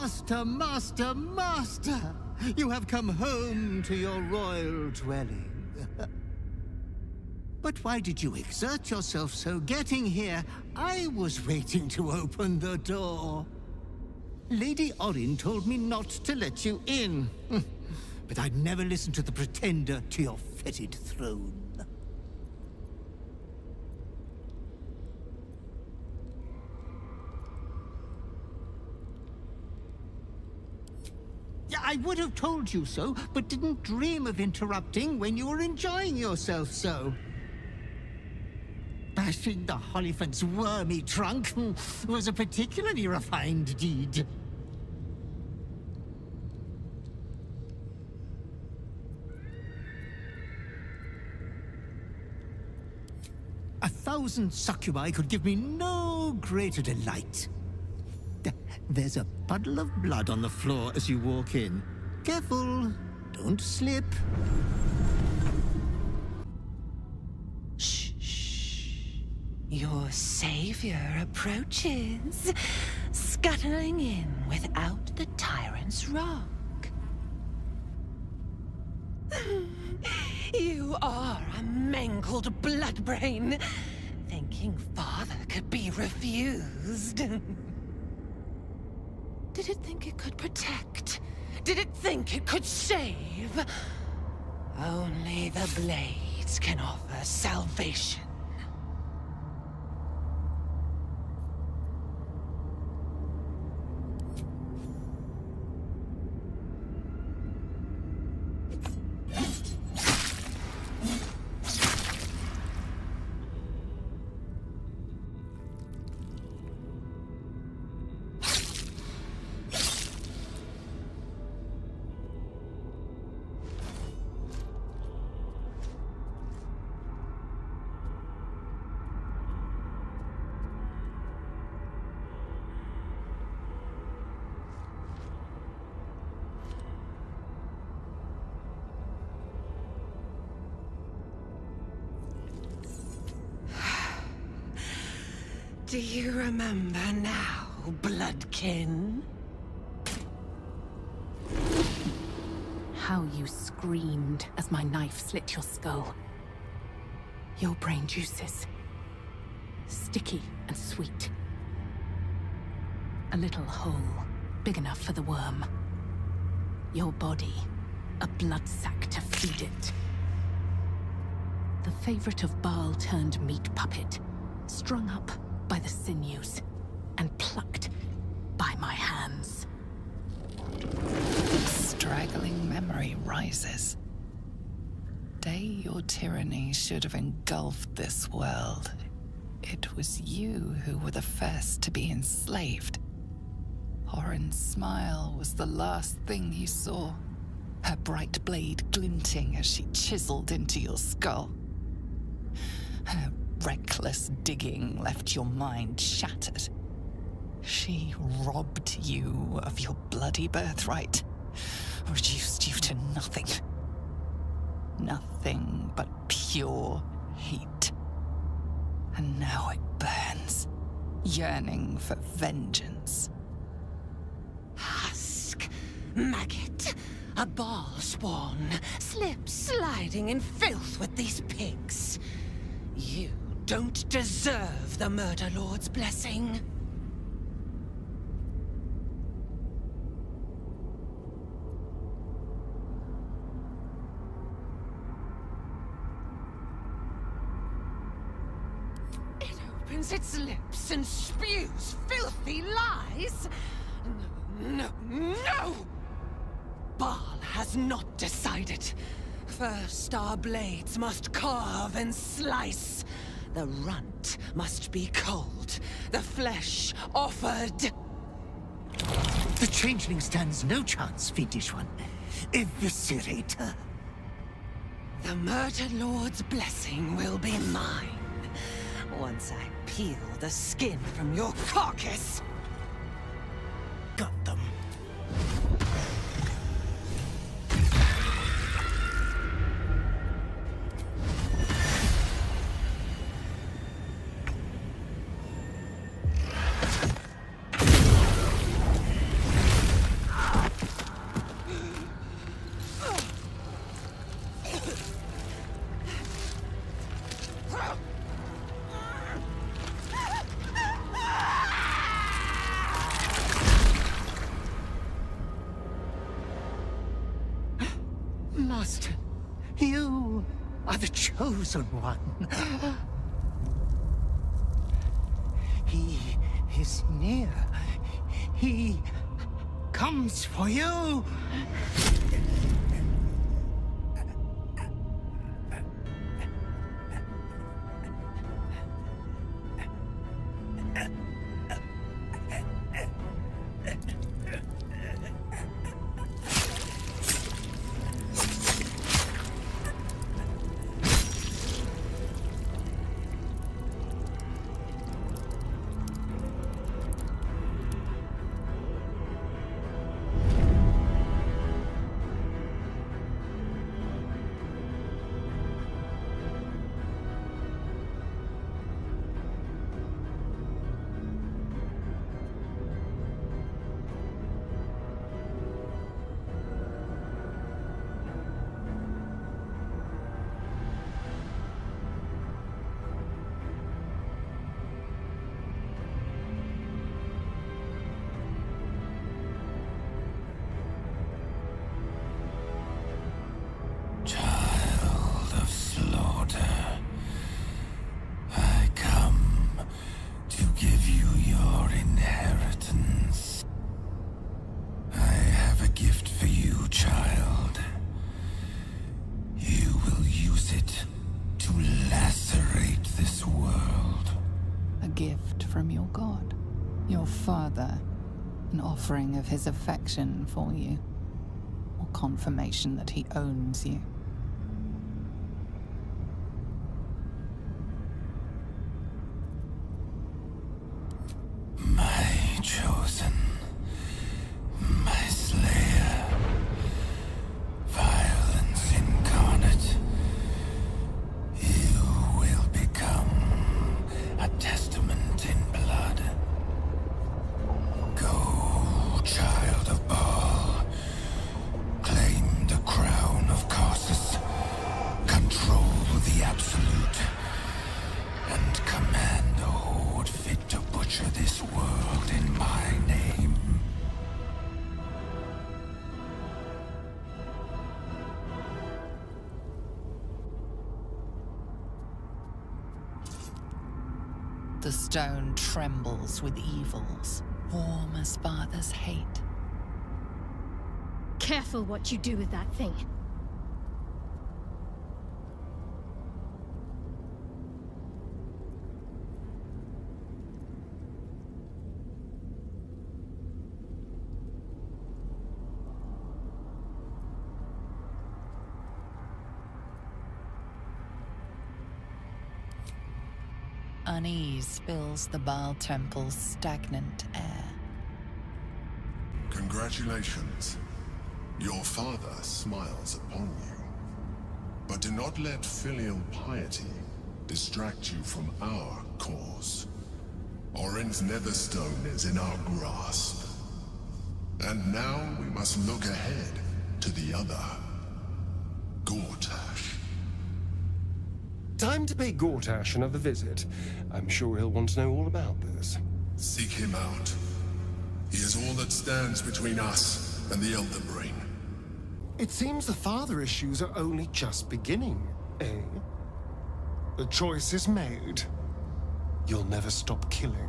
Master, master, master! You have come home to your royal dwelling. But why did you exert yourself so getting here? I was waiting to open the door. Lady Orin told me not to let you in. But I'd never listen to the pretender to your fetid throne. I would have told you so, but didn't dream of interrupting when you were enjoying yourself so. Bashing the Hollyphant's wormy trunk was a particularly refined deed. A thousand succubi could give me no greater delight. There's a puddle of blood on the floor as you walk in. Careful, don't slip. Shh, shh. Your savior approaches, scuttling in without the tyrant's rock. You are a mangled bloodbrain, thinking father could be refused. Did it think it could protect? Did it think it could save? Only the blades can offer salvation. Do you remember now, Bloodkin? How you screamed as my knife slit your skull. Your brain juices. Sticky and sweet. A little hole, big enough for the worm. Your body, a blood sack to feed it. The favorite of Baal turned meat puppet, strung up by the sinews, and plucked by my hands. Straggling memory rises. Day your tyranny should have engulfed this world. It was you who were the first to be enslaved. Orin's smile was the last thing you saw, her bright blade glinting as she chiseled into your skull. Her reckless digging left your mind shattered. She robbed you of your bloody birthright, reduced you to nothing. Nothing but pure heat. And now it burns, yearning for vengeance. Husk, maggot, a Baal spawn, slip sliding in filth with these pigs. You don't deserve the Murder Lord's blessing. It opens its lips and spews filthy lies. No, no! Baal has not decided. First, our blades must carve and slice. The runt must be cold, the flesh offered. The changeling stands no chance, fiendish one. Eviscerate her. The Murder Lord's blessing will be mine, once I peel the skin from your carcass. Got them. lost. You are the chosen one. He is near. He comes for you. Father, an offering of his affection for you, or confirmation that he owns you. My chosen, my slayer, violence incarnate, you will become a testament in blood. Go, child of Baal. Claim the crown of Karsus. Control the Absolute. And command a horde fit to butcher this world in my name. The stone trembles with evils, warm as father's hate. Careful what you do with that thing. Unease fills the Baal Temple's stagnant air. Congratulations. Your father smiles upon you. But do not let filial piety distract you from our cause. Orin's Netherstone is in our grasp. And now we must look ahead to the other. Gortash. Time to pay Gortash another visit. I'm sure he'll want to know all about this. Seek him out. He is all that stands between us and the Elder Brain. It seems the father issues are only just beginning, eh? The choice is made. You'll never stop killing.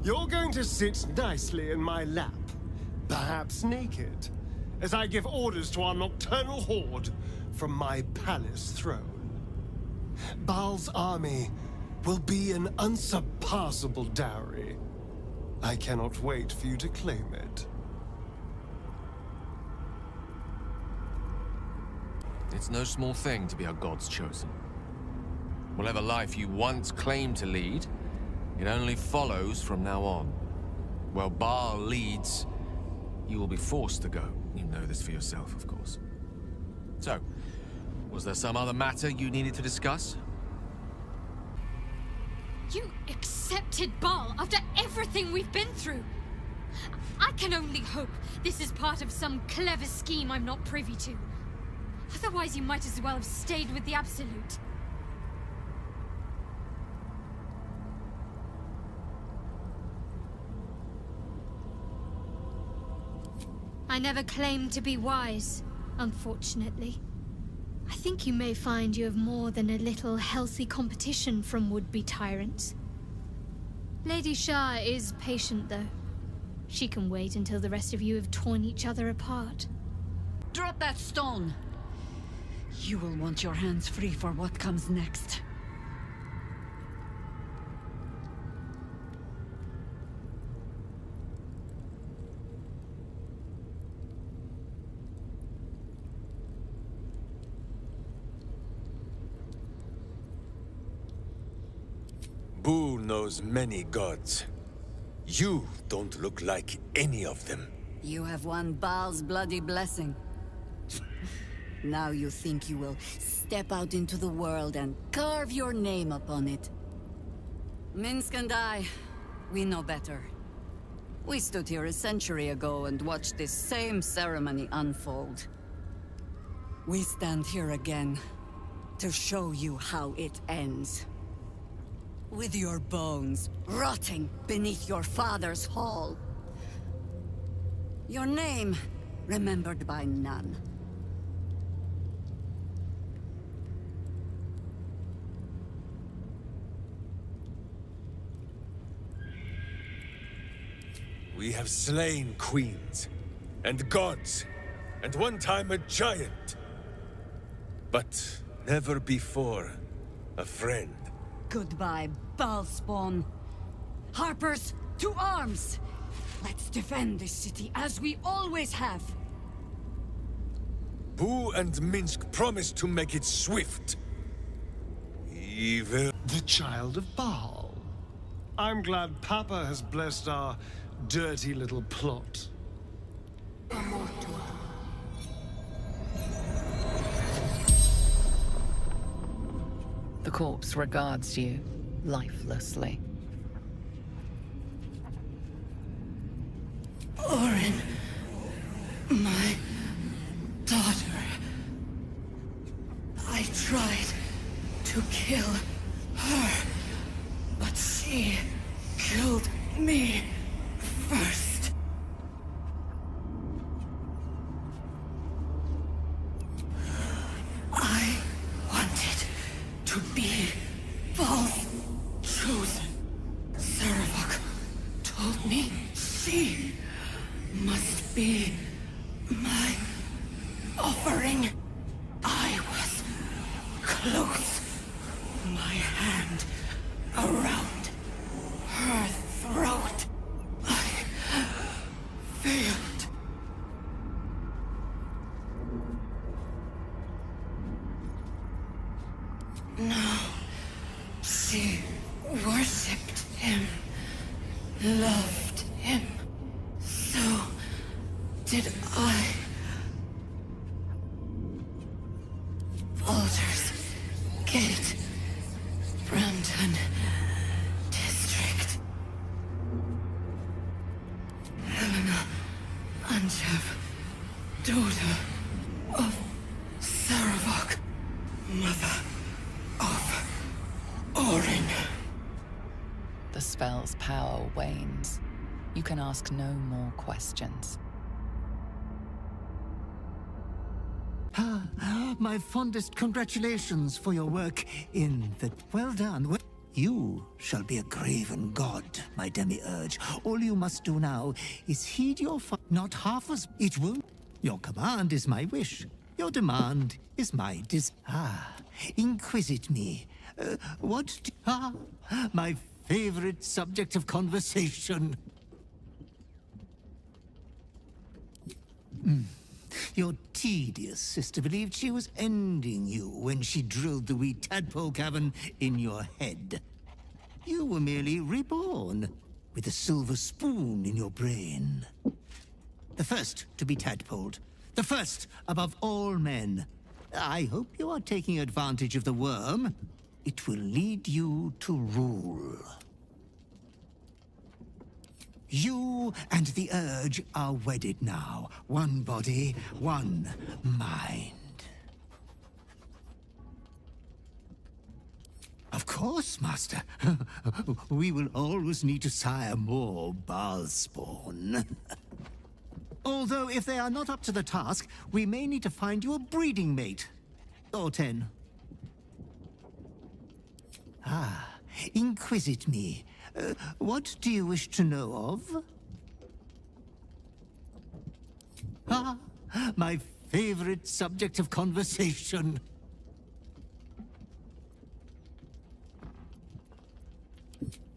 You're going to sit nicely in my lap, perhaps naked, as I give orders to our nocturnal horde from my palace throne. Baal's army will be an unsurpassable dowry. I cannot wait for you to claim it. It's no small thing to be a god's chosen. Whatever life you once claimed to lead, it only follows from now on. Where Baal leads, you will be forced to go. You know this for yourself, of course. So, was there some other matter you needed to discuss? You accepted Baal after everything we've been through. I can only hope this is part of some clever scheme I'm not privy to. Otherwise, you might as well have stayed with the Absolute. I never claimed to be wise, unfortunately. I think you may find you have more than a little healthy competition from would-be tyrants. Lady Shah is patient, though. She can wait until the rest of you have torn each other apart. Drop that stone! You will want your hands free for what comes next. Boo knows many gods. You don't look like any of them. You have won Baal's bloody blessing. Now you think you will step out into the world and carve your name upon it. Minsk and I, we know better. We stood here a century ago and watched this same ceremony unfold. We stand here again to show you how it ends. With your bones rotting beneath your father's hall. Your name remembered by none. We have slain queens, and gods, and one time a giant. But never before a friend. Goodbye, Baalspawn. Harpers, to arms! Let's defend this city as we always have. Boo and Minsk promised to make it swift. Evil. The child of Baal. I'm glad Papa has blessed our dirty little plot. The corpse regards you lifelessly. Orin, my daughter. I tried to kill her, but she killed me first. I wanted to be Baal's chosen. Saravok told me she must be my offering. I was close. My hand around her throat. I failed. No. She worshipped him, loved him. So did I. Baldur's Gate, Brampton District. Helena Anchev, daughter of Saravok, mother of Orin. The spell's power wanes. You can ask no more questions. My fondest congratulations for your work in the... Well done. You shall be a graven god, my demiurge. All you must do now is heed your not half as... It won't... Your command is my wish. Your demand is my inquisit me. My favorite subject of conversation. Your tedious sister believed she was ending you when she drilled the wee tadpole cavern in your head. You were merely reborn, with a silver spoon in your brain. The first to be tadpoled. The first above all men. I hope you are taking advantage of the worm. It will lead you to rule. You and the Urge are wedded now. One body, one mind. Of course, Master. We will always need to sire more Baalspawn. Although, if they are not up to the task, we may need to find you a breeding mate. Or 10. Ah, inquisit me. What do you wish to know of? Ah, my favorite subject of conversation.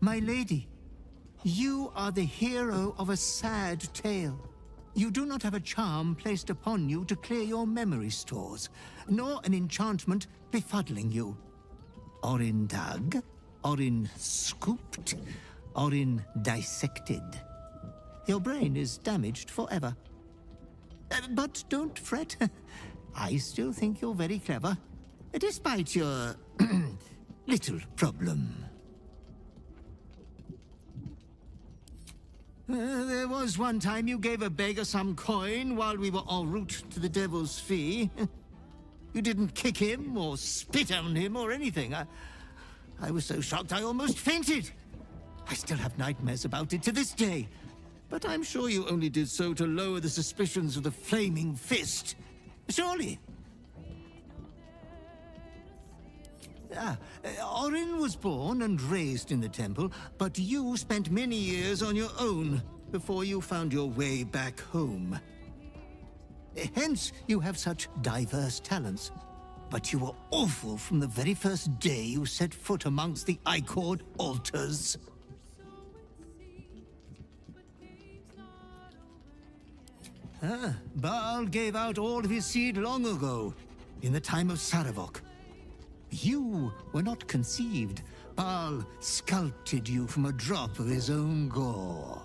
My lady, you are the hero of a sad tale. You do not have a charm placed upon you to clear your memory stores, nor an enchantment befuddling you. Orin dug, Orin scooped, Orin dissected. Your brain is damaged forever. But don't fret. I still think you're very clever, despite your little problem. There was one time you gave a beggar some coin while we were en route to the Devil's Fee. You didn't kick him or spit on him or anything. I was so shocked I almost fainted. I still have nightmares about it to this day. But I'm sure you only did so to lower the suspicions of the Flaming Fist. Surely. Orin was born and raised in the temple, but you spent many years on your own before you found your way back home. Hence, you have such diverse talents. But you were awful from the very first day you set foot amongst the Ichord altars. Baal gave out all of his seed long ago, in the time of Sarevok. You were not conceived. Baal sculpted you from a drop of his own gore.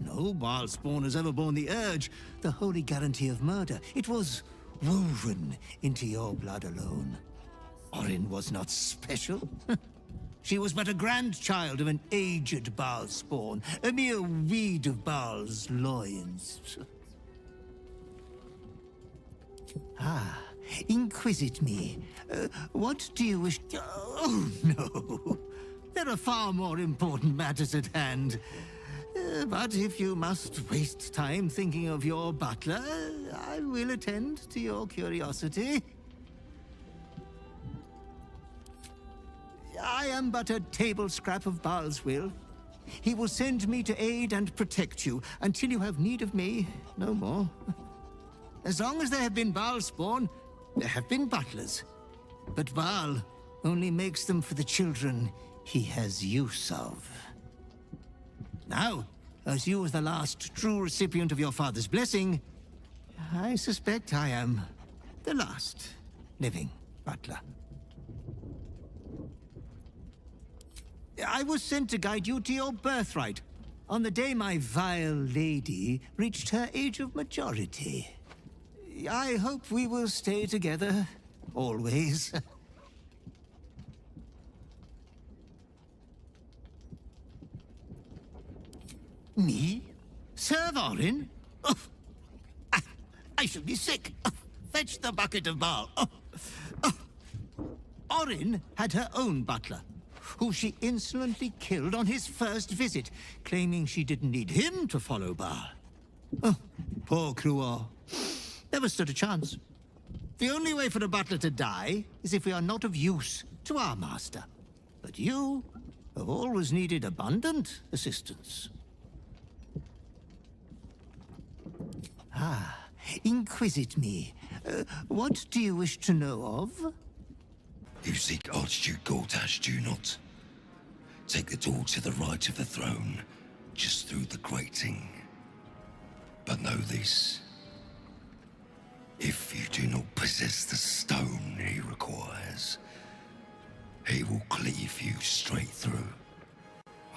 No Baal spawn has ever borne the urge, the holy guarantee of murder. It was woven into your blood alone. Orin was not special. She was but a grandchild of an aged Baal spawn, a mere weed of Baal's loins. Inquisit me. What do you wish? Oh, no. There are far more important matters at hand. But if you must waste time thinking of your butler, I will attend to your curiosity. I am but a table scrap of Baal's will. He will send me to aid and protect you until you have need of me, no more. As long as there have been Baal spawn, there have been butlers. But Baal only makes them for the children he has use of. Now, as you are the last true recipient of your father's blessing, I suspect I am the last living butler. I was sent to guide you to your birthright on the day my vile lady reached her age of majority. I hope we will stay together, always. Me? Serve Orin? Oh, I should be sick. Fetch the bucket of Baal. Orin had her own butler, who she insolently killed on his first visit, claiming she didn't need him to follow Baal. Oh, poor Cruor. Never stood a chance. The only way for a butler to die is if we are not of use to our master. But you have always needed abundant assistance. Inquisit me. What do you wish to know of? You seek Archduke Gortash, do you not? Take the door to the right of the throne, just through the grating. But know this. If you do not possess the stone he requires, he will cleave you straight through.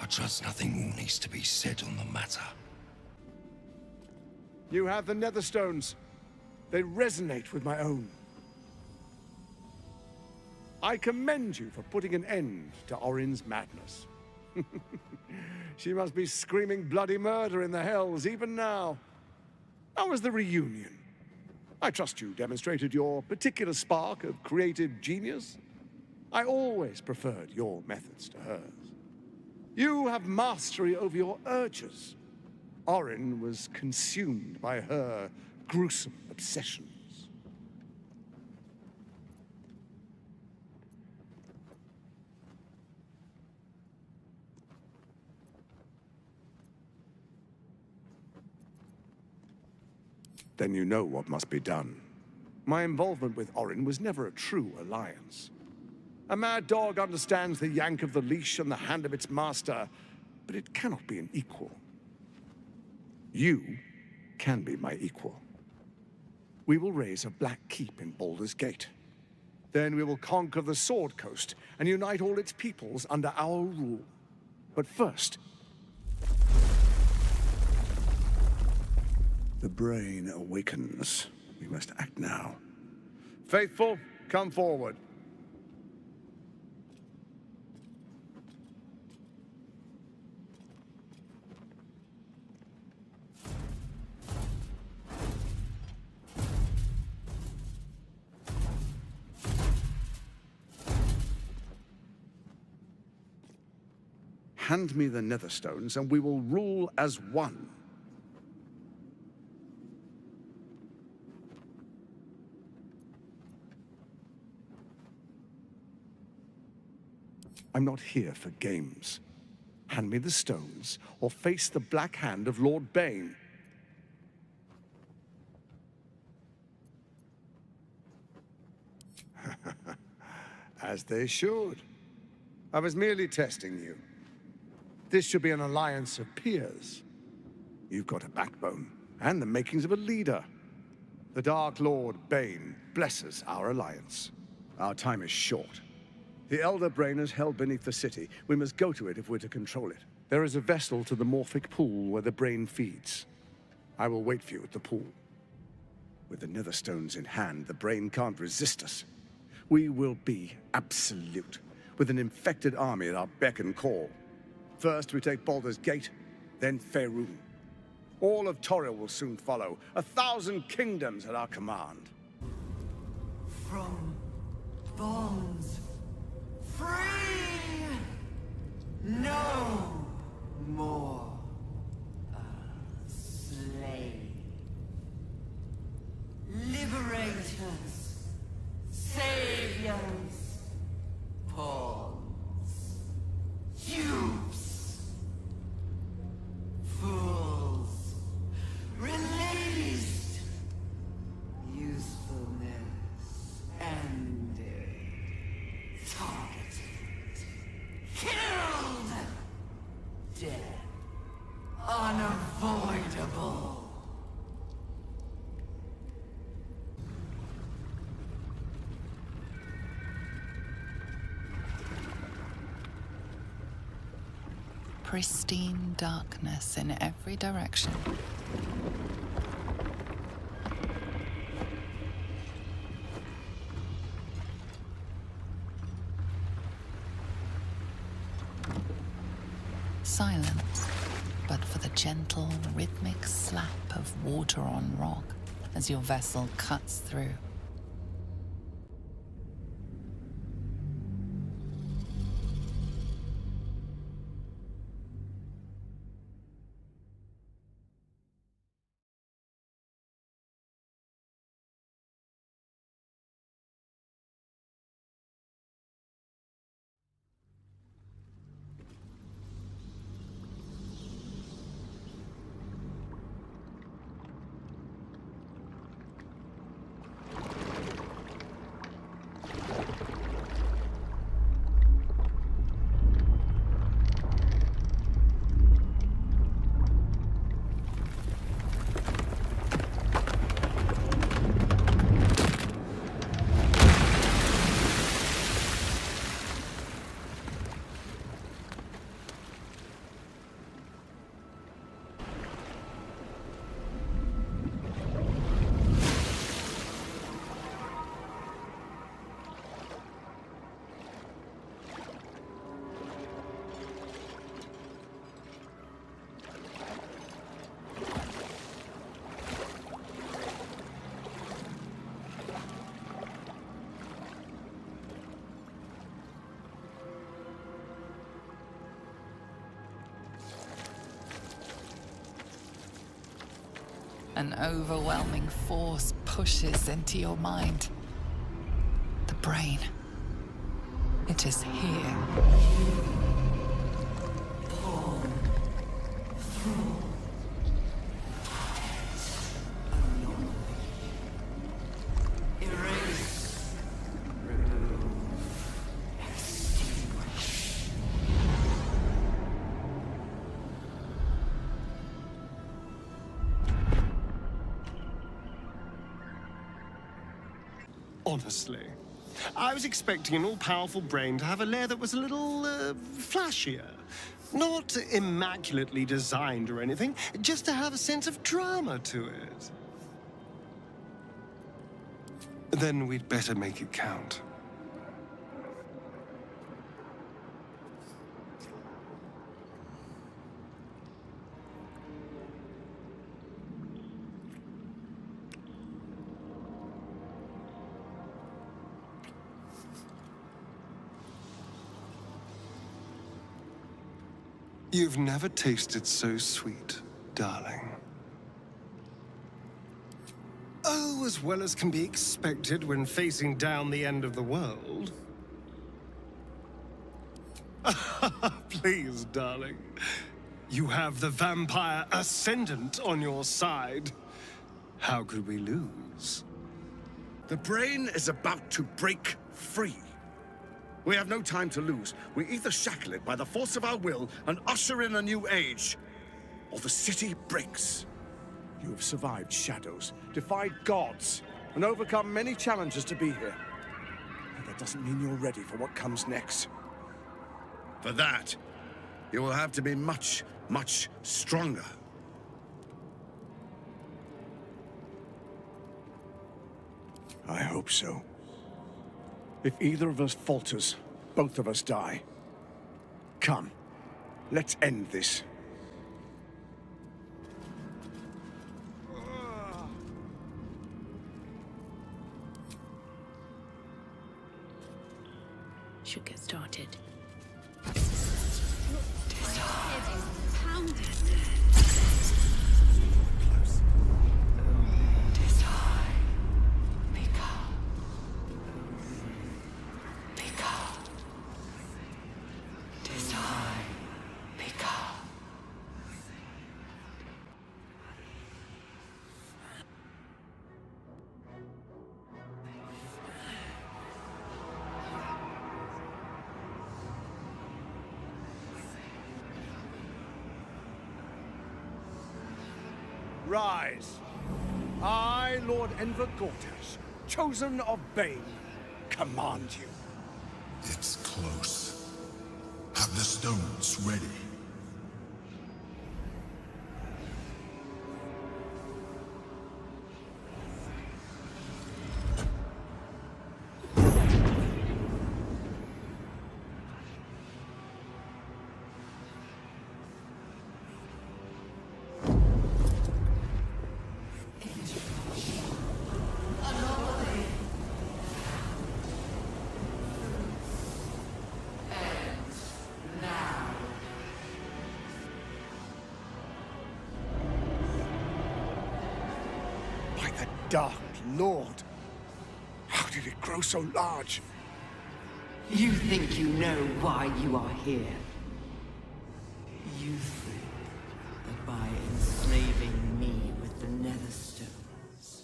I trust nothing more needs to be said on the matter. You have the Netherstones. They resonate with my own. I commend you for putting an end to Orin's madness. She must be screaming bloody murder in the hells even now. How was the reunion? I trust you demonstrated your particular spark of creative genius. I always preferred your methods to hers. You have mastery over your urges. Orin was consumed by her gruesome obsessions. Then you know what must be done. My involvement with Orin was never a true alliance. A mad dog understands the yank of the leash and the hand of its master, but it cannot be an equal. You can be my equal. We will raise a black keep in Baldur's Gate. Then we will conquer the Sword Coast and unite all its peoples under our rule. But first, the brain awakens. We must act now. Faithful, come forward. Hand me the Netherstones, and we will rule as one. I'm not here for games. Hand me the stones, or face the black hand of Lord Bane. As they should. I was merely testing you. This should be an alliance of peers. You've got a backbone, and the makings of a leader. The Dark Lord Bane blesses our alliance. Our time is short. The Elder Brain is held beneath the city. We must go to it if we're to control it. There is a vessel to the Morphic pool where the brain feeds. I will wait for you at the pool. With the Netherstones in hand, the brain can't resist us. We will be absolute, with an infected army at our beck and call. First, we take Baldur's Gate, then Faerun. All of Toril will soon follow. 1,000 kingdoms at our command. From bonds free, no more a slave. Liberators, saviors, pawns, dupes, fools, released, usefulness ended, targeted, killed, death unavoidable. Pristine darkness in every direction. Silence, but for the gentle, rhythmic slap of water on rock as your vessel cuts through. An overwhelming force pushes into your mind. The brain. It is here. Honestly, I was expecting an all-powerful brain to have a lair that was a little, flashier. Not immaculately designed or anything, just to have a sense of drama to it. Then we'd better make it count. You've never tasted so sweet, darling. Oh, as well as can be expected when facing down the end of the world. Please, darling. You have the vampire ascendant on your side. How could we lose? The brain is about to break free. We have no time to lose. We either shackle it by the force of our will and usher in a new age, or the city breaks. You have survived shadows, defied gods, and overcome many challenges to be here. But that doesn't mean you're ready for what comes next. For that, you will have to be much, much stronger. I hope so. If either of us falters, both of us die. Come, let's end this. Should get started. Rise. I, Lord Enver Gortash, chosen of Bane, command you. It's close. Have the stones ready. Dark Lord, how did it grow so large? You think you know why you are here? You think that by enslaving me with the Netherstones,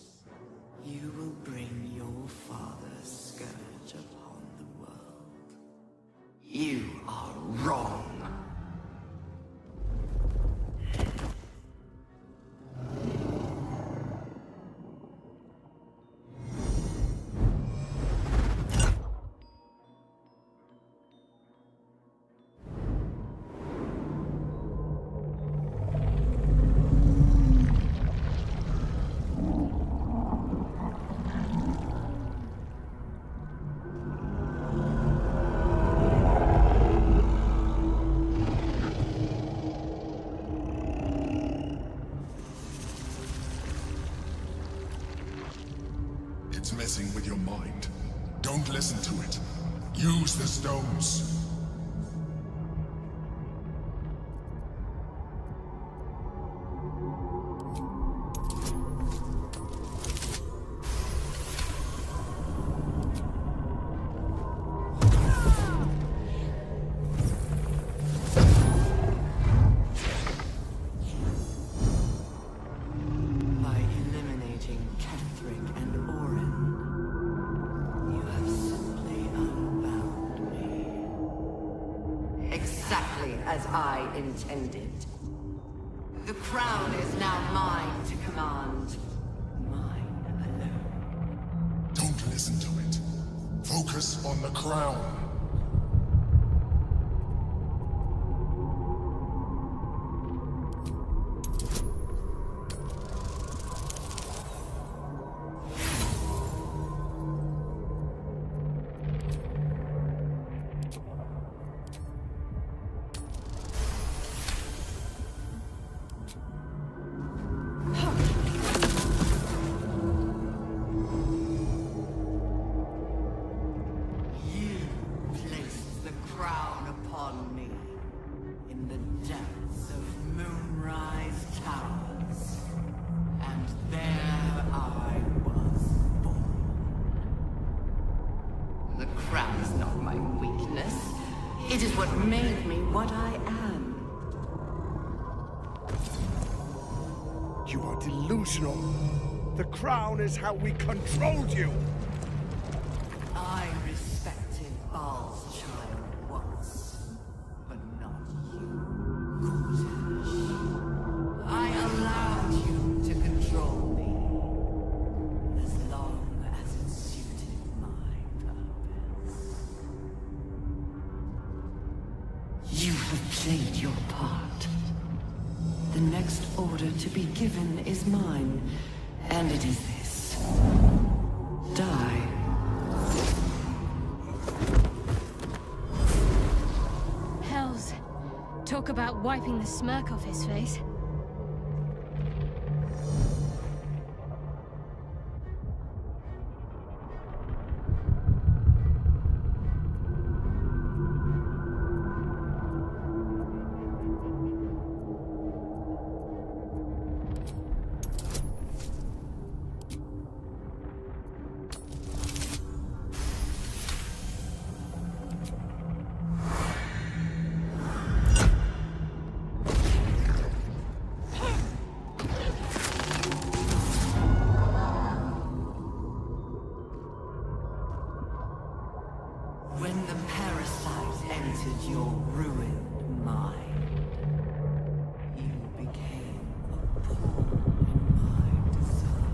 you will bring your father's scourge upon the world? You are wrong. It's messing with your mind. Don't listen to it. Use the stones. exactly as I intended. The crown is now mine to command. Mine alone. Don't listen to it. Focus on the crown. It is what made me what I am. You are delusional. The crown is how we controlled you. I respected Baal's child once, but not you, Cortesh. I allowed you to control me, as long as it suited my purpose. You have played your part. The next order to be given is mine, and it is this. Die. Hells. Talk about wiping the smirk off his face. When the parasite entered your ruined mind, you became a pawn in my design.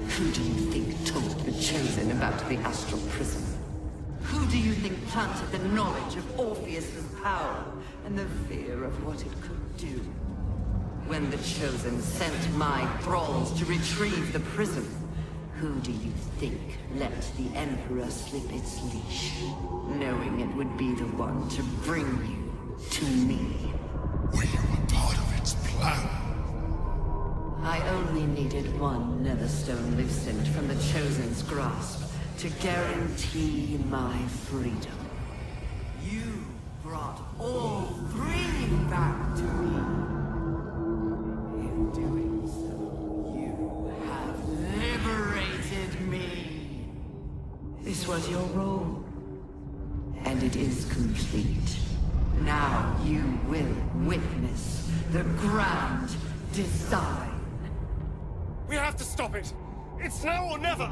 Who do you think told the Chosen about the Astral Prism? Who do you think planted the knowledge of Orpheus's power and the fear of what it could do? When the Chosen sent my thralls to retrieve the prism, who do you think let the Emperor slip its leash, knowing it would be the one to bring you to me? Were you a part of its plan? I only needed one Netherstone loosened from the Chosen's grasp to guarantee my freedom. You brought all three back to me. In doing so, you have liberated me. This was your role, and it is complete. Now you will witness the grand design. We have to stop it! It's now or never!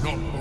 not over.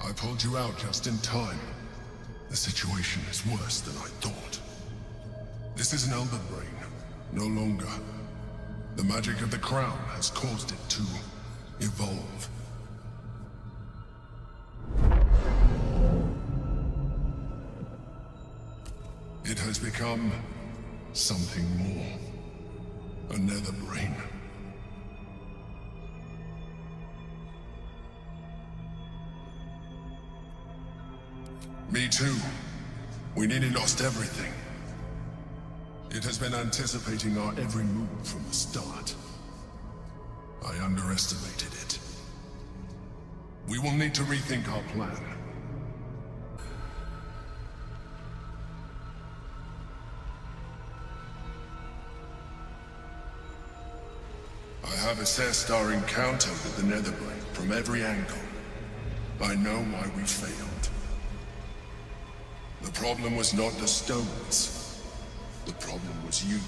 I pulled you out just in time. The situation is worse than I thought. This is an Elder Brain, no longer. The magic of the crown has caused it to evolve. It has become something more. A nether brain. Me too. We nearly lost everything. It has been anticipating our every move from the start. I underestimated it. We will need to rethink our plan. I have assessed our encounter with the Netherbrain from every angle. I know why we failed. The problem was not the stones. The problem was you.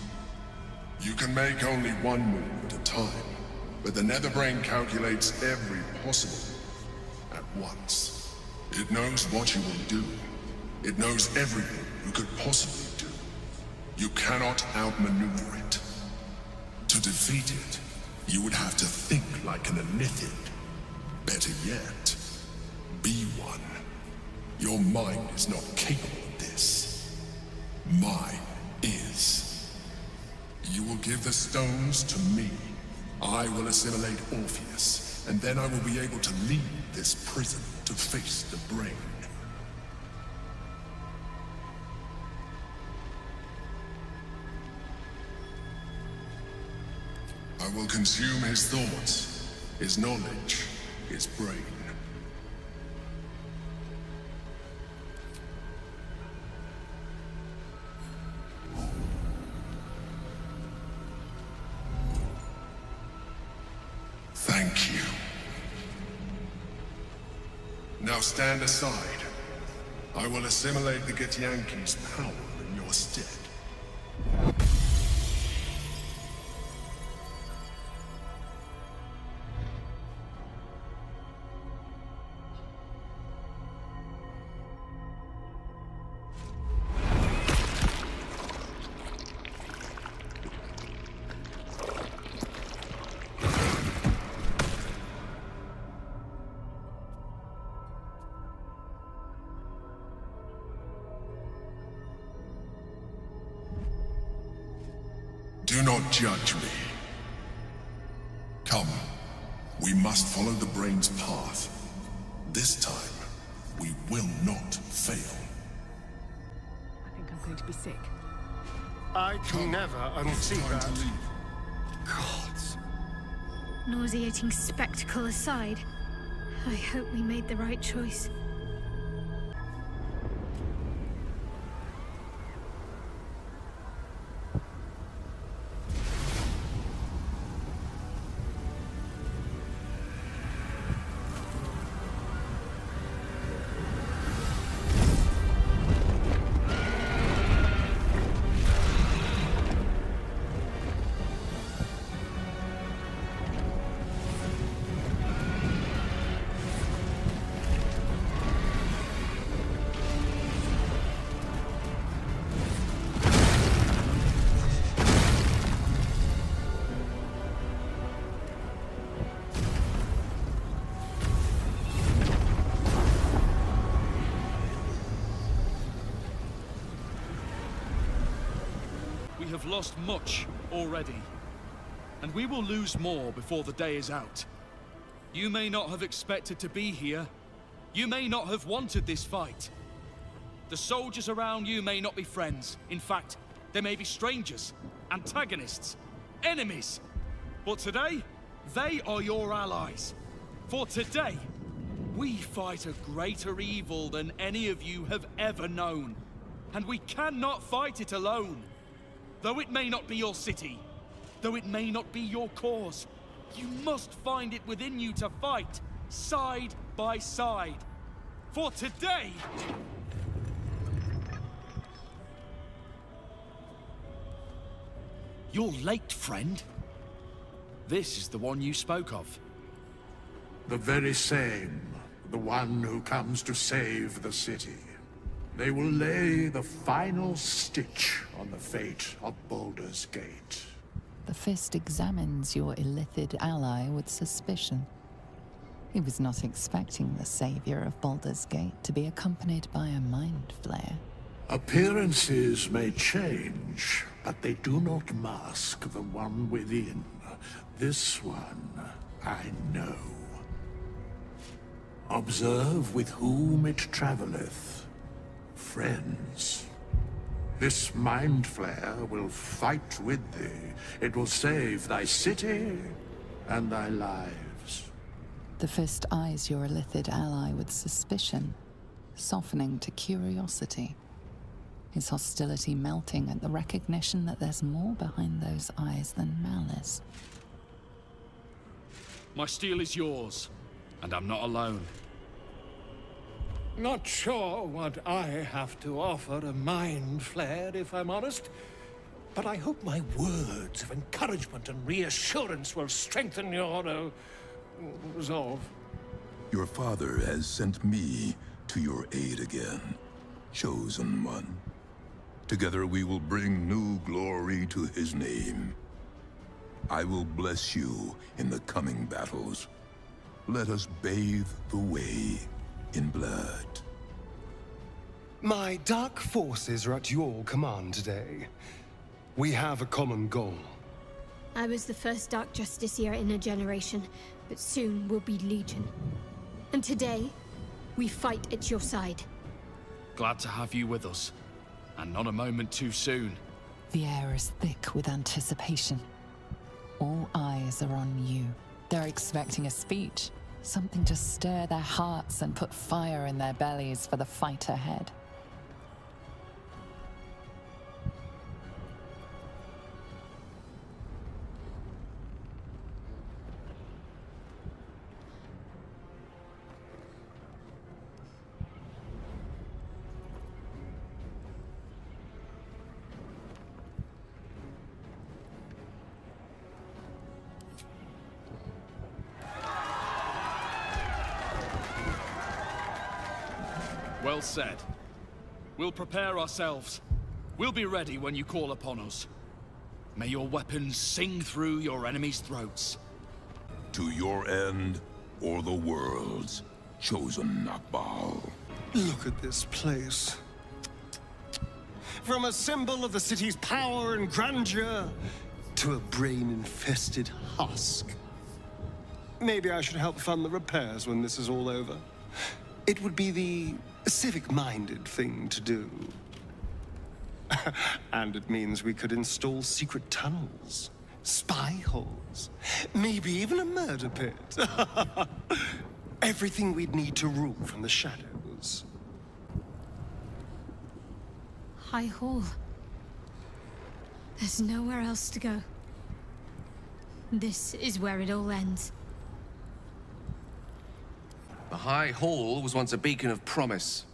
You can make only one move at a time, but the Netherbrain calculates every possible move at once. It knows what you will do. It knows everything you could possibly do. You cannot outmaneuver it. To defeat it, you would have to think like an Amethyst. Better yet, be one. Your mind is not capable of this. Mine is. You will give the stones to me. I will assimilate Orpheus, and then I will be able to leave this prison to face the brain. I will consume his thoughts, his knowledge, his brain. Thank you. Now stand aside. I will assimilate the Githyanki's power in your stead. Do not judge me. Come, we must follow the brain's path. This time, we will not fail. I think I'm going to be sick. I can never unsee that. Gods. Nauseating spectacle aside, I hope we made the right choice. We have lost much already, and we will lose more before the day is out. You may not have expected to be here. You may not have wanted this fight. The soldiers around you may not be friends. In fact, they may be strangers, antagonists, enemies. But today, they are your allies. For today, we fight a greater evil than any of you have ever known. And we cannot fight it alone. Though it may not be your city, though it may not be your cause, you must find it within you to fight, side by side. For today... You're late, friend. This is the one you spoke of. The very same. The one who comes to save the city. They will lay the final stitch on the fate of Baldur's Gate. The Fist examines your illithid ally with suspicion. He was not expecting the savior of Baldur's Gate to be accompanied by a mind flare. Appearances may change, but they do not mask the one within. This one, I know. Observe with whom it traveleth. Friends. This mind flare will fight with thee. It will save thy city and thy lives. The Fist eyes your illithid ally with suspicion, softening to curiosity. His hostility melting at the recognition that there's more behind those eyes than malice. My steel is yours, and I'm not alone. Not sure what I have to offer a mind flare, if I'm honest. But I hope my words of encouragement and reassurance will strengthen your, resolve. Your father has sent me to your aid again, Chosen One. Together we will bring new glory to his name. I will bless you in the coming battles. Let us bathe the way in blood. My dark forces are at your command today. We have a common goal. I was the first Dark Justiciar in a generation, but soon we'll be Legion. And today, we fight at your side. Glad to have you with us, and not a moment too soon. The air is thick with anticipation. All eyes are on you. They're expecting a speech, something to stir their hearts and put fire in their bellies for the fight ahead. Well said. We'll prepare ourselves. We'll be ready when you call upon us. May your weapons sing through your enemies' throats. To your end, or the world's, chosen Nakbal. Look at this place. From a symbol of the city's power and grandeur, to a brain-infested husk. Maybe I should help fund the repairs when this is all over. It would be the civic-minded thing to do. And it means we could install secret tunnels, spy holes, maybe even a murder pit. Everything we'd need to rule from the shadows. High Hall. There's nowhere else to go. This is where it all ends. The High Hall was once a beacon of promise,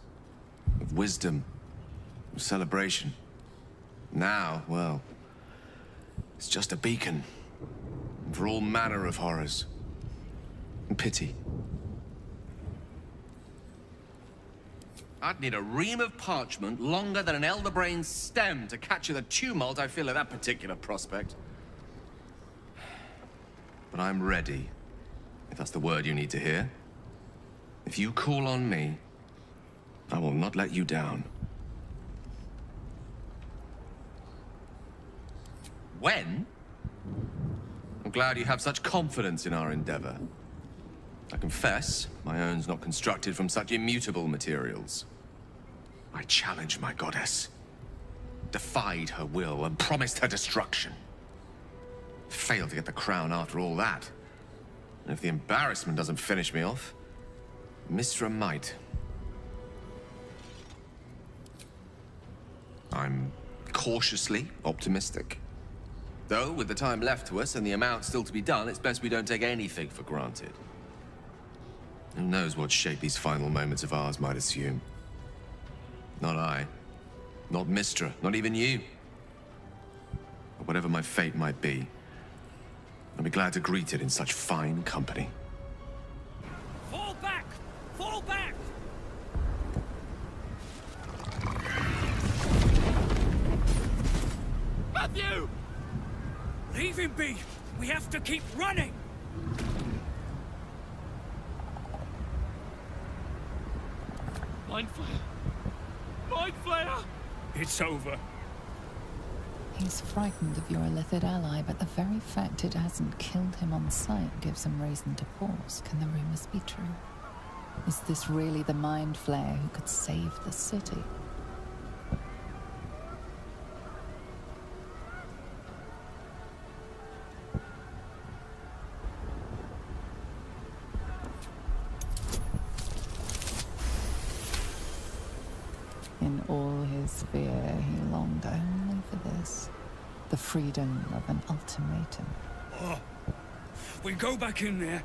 of wisdom, of celebration. Now, well, it's just a beacon for all manner of horrors and pity. I'd need a ream of parchment longer than an elder brain's stem to capture the tumult I feel at that particular prospect. But I'm ready, if that's the word you need to hear. If you call on me, I will not let you down. When? I'm glad you have such confidence in our endeavor. I confess, my own's not constructed from such immutable materials. I challenged my goddess, defied her will, and promised her destruction. Failed to get the crown after all that. And if the embarrassment doesn't finish me off, Mistra might. I'm cautiously optimistic. Though, with the time left to us and the amount still to be done, it's best we don't take anything for granted. Who knows what shape these final moments of ours might assume? Not I. Not Mistra. Not even you. But whatever my fate might be, I'll be glad to greet it in such fine company. Fall back! Fall back! Matthew! Leave him be! We have to keep running! Mind Flayer! Mind Flayer! It's over. He's frightened of your illithid ally, but the very fact it hasn't killed him on sight gives him reason to pause. Can the rumors be true? Is this really the Mind Flayer who could save the city? In all his fear, he longed only for this. The freedom of an ultimatum. Oh. We go back in there,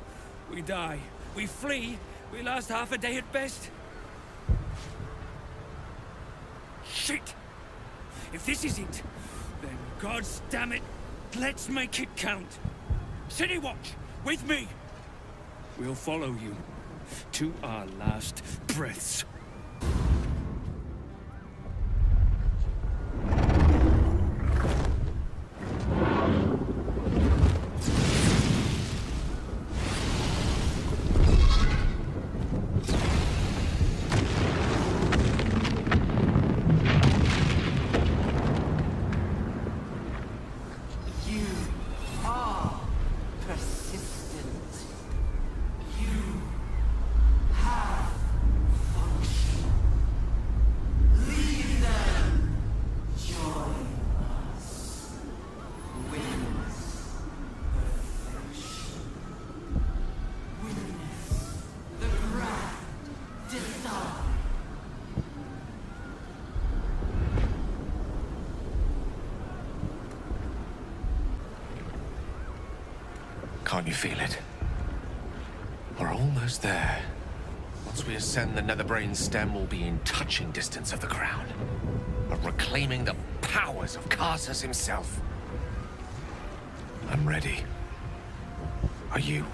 we die. We flee, we last half a day at best. Shit! If this is it, then gods damn it, let's make it count. City Watch, with me! We'll follow you to our last breaths. Can't you feel it? We're almost there. Once we ascend the Netherbrain stem, we'll be in touching distance of the crown. But reclaiming the powers of Karsus himself. I'm ready. Are you?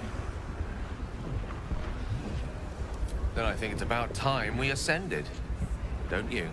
Then I think it's about time we ascended. Don't you?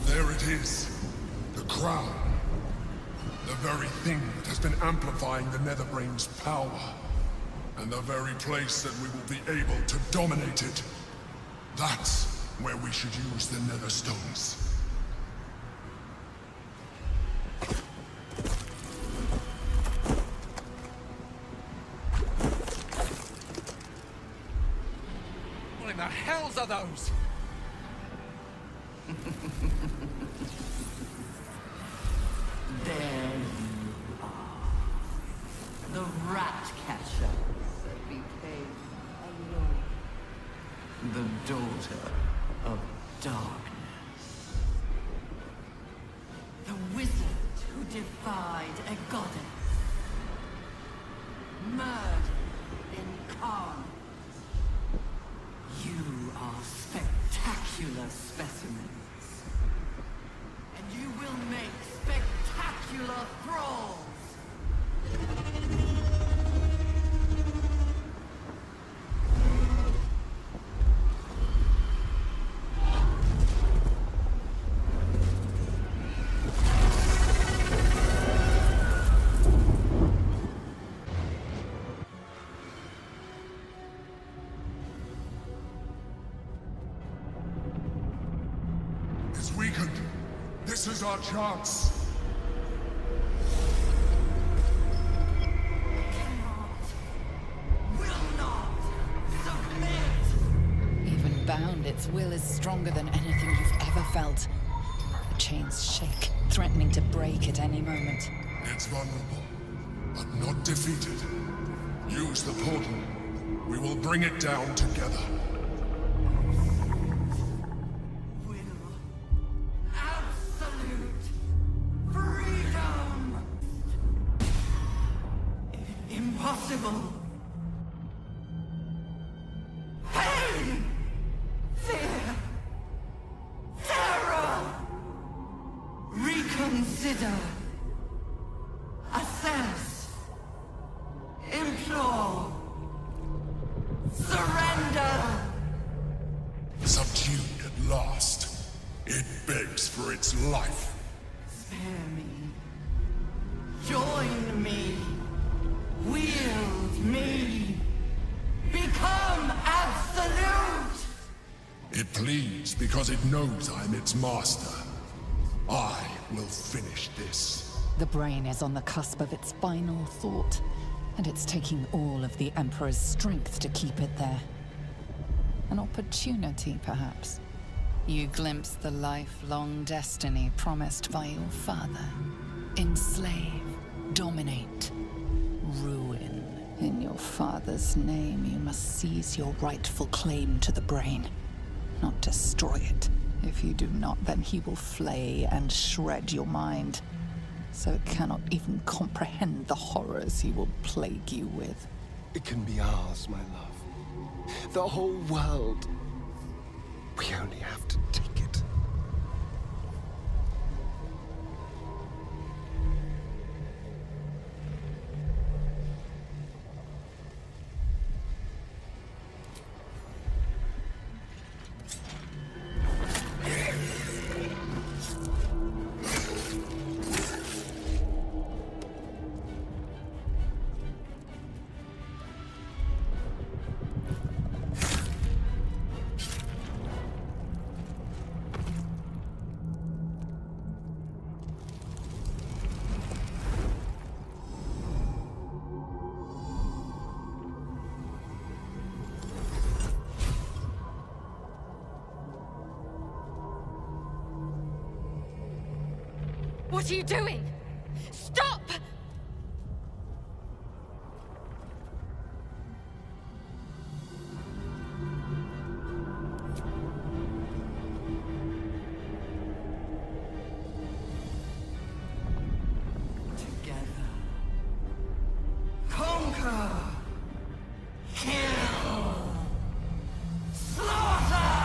There it is. The crown. The very thing that has been amplifying the Netherbrain's power. And the very place that we will be able to dominate it. That's where we should use the Nether Stones. What in the hells are those? There you are. The rat catcher that became alone. The daughter of darkness. The wizard who defied a goddess. Murder incarnate. You are spectacular specimens. And you will make spectacular thralls! It's weakened. This is our chance. Even bound, its will is stronger than anything you've ever felt. The chains shake, threatening to break at any moment. It's vulnerable, but not defeated. Use the portal. We will bring it down together. Absolute freedom! Impossible! Pain! Fear! Terror! Reconsider! Assess! Implore! Surrender! Subdued at last. It begs for its life. Spare me. Join me. Wield me. Become absolute! It pleads because it knows I'm its master. I will finish this. The brain is on the cusp of its final thought, and it's taking all of the Emperor's strength to keep it there. An opportunity, perhaps. You glimpse the lifelong destiny promised by your father. Enslave, dominate, ruin. In your father's name, you must seize your rightful claim to the brain, not destroy it. If you do not, then he will flay and shred your mind, so it cannot even comprehend the horrors he will plague you with. It can be ours, my love. The whole world. We only have to take it. What are you doing? Stop! Together. Conquer! Kill! Slaughter!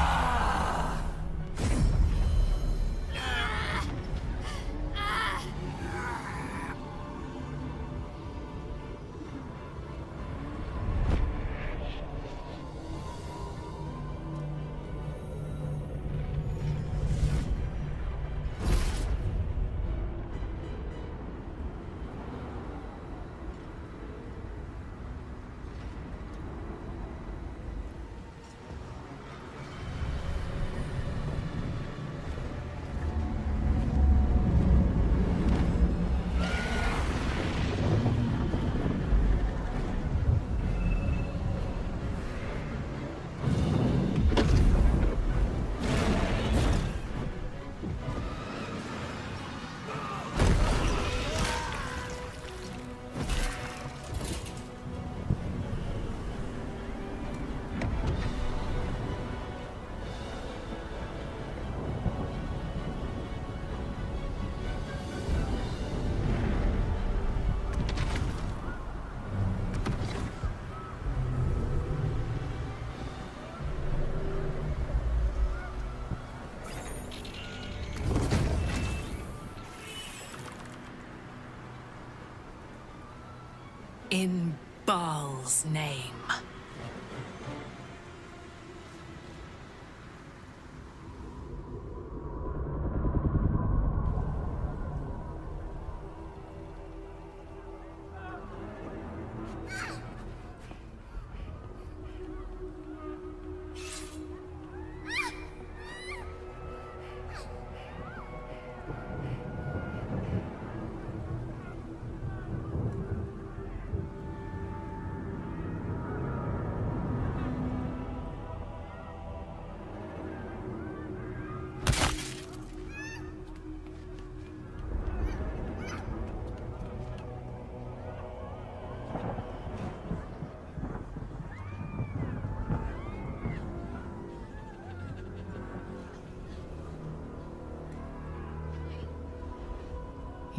In Baal's name.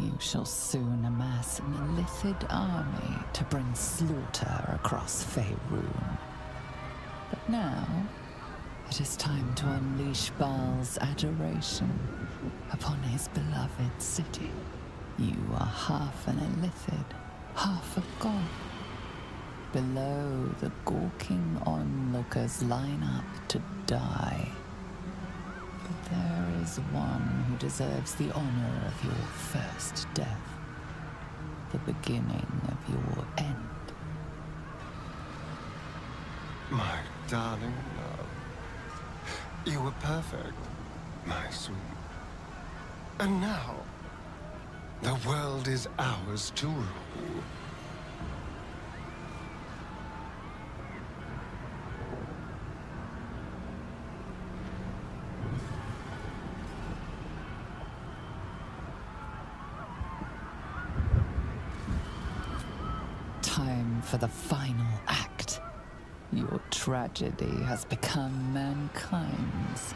You shall soon amass an illithid army to bring slaughter across Faerun. But now, it is time to unleash Baal's adoration upon his beloved city. You are half an illithid, half a god. Below, the gawking onlookers line up to die. But there is one who deserves the honor of your first death, the beginning of your end. My darling love, you were perfect, my sweet. And now, the world is ours to rule. Time for the final act. Your tragedy has become mankind's.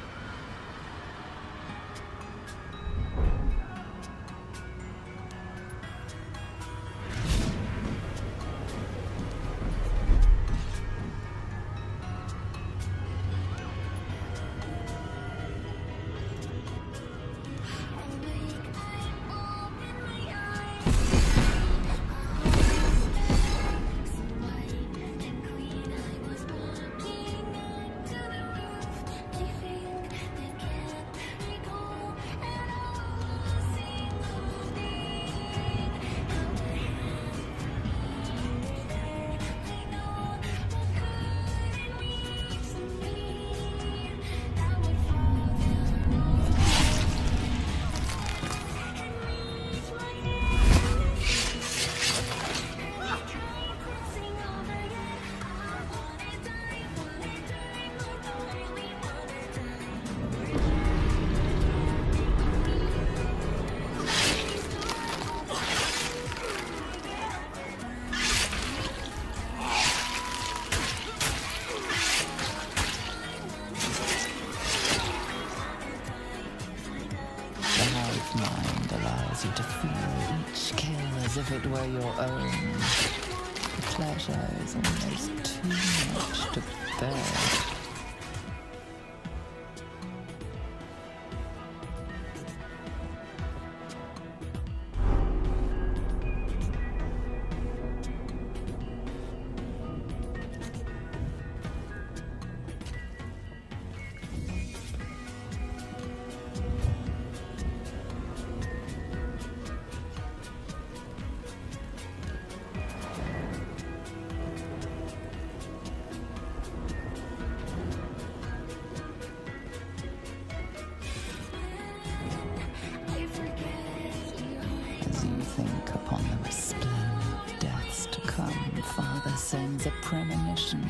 as if it were your own. The pleasure is almost too much to bear. Think upon the resplendent deaths to come, Father sends a premonition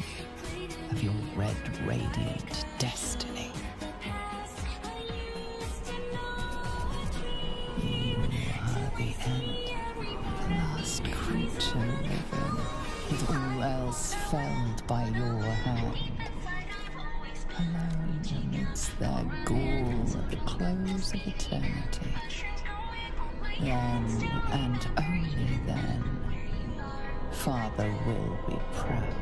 of your red radiant destiny. You are the end, the last creature living, with all else felled by your hand. Alone amidst their gall at the close of eternity. Then, and only then, Father will be proud.